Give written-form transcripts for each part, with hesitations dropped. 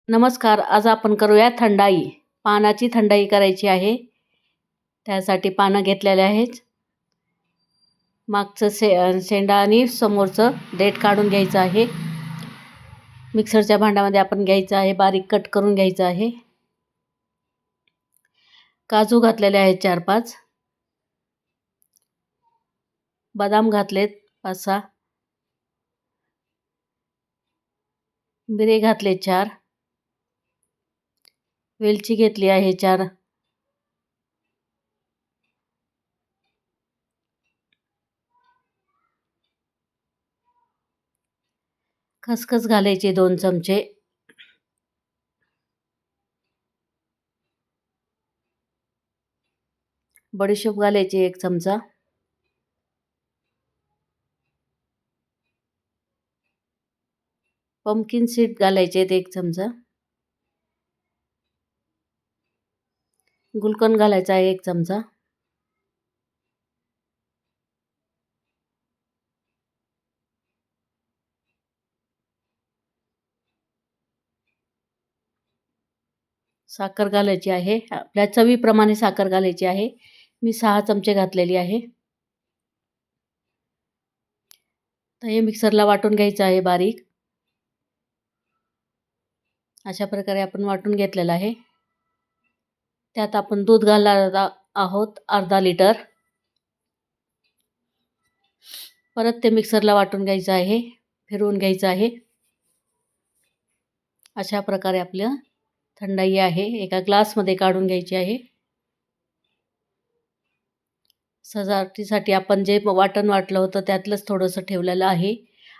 नमस्कार. आज आपण करूया थंडाई. पानाची थंडाई करायची आहे. त्यासाठी पानं घेतलेले आहेत. मागचं शेंडा आणि समोरचं देठ काढून घ्यायचं आहे. मिक्सरच्या भांड्यामध्ये आपण घ्यायचं आहे. बारीक कट करून घ्यायचं आहे. काजू घातलेले आहेत 4-5. बदाम घातलेत 5-6. मिरे घातले 4. वेलची घेतली आहे 4. खसखस घालायचे 2 चमचे. बडीशोप घालायची 1 चमचा. पंपकिन सीड घालायचे 1 चमचा. गुलकंद घालायचा आहे 1 चमचा. साखर घालायची आहे. आपल्या चवीप्रमाणे साखर घालायची आहे. मी 6 चमचे घातलेली आहे. तर हे मिक्सरला वाटून घ्यायचं आहे बारीक. अशा प्रकारे आपण वाटून घेतलेलं आहे. त्यात आपण दूध घालणार आहोत अर्धा लिटर. परत ते मिक्सरला वाटून घ्यायचं आहे. फिरवून घ्यायचं आहे. अशा प्रकारे आपलं थंडाई आहे एका ग्लासमध्ये काढून घ्यायची आहे. सजावटीसाठी आपण जे वाटण वाटलं होतं त्यातलंच थोडंसं ठेवलेलं आहे.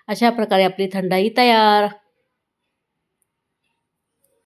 अशा प्रकारे आपली थंडाई तयार.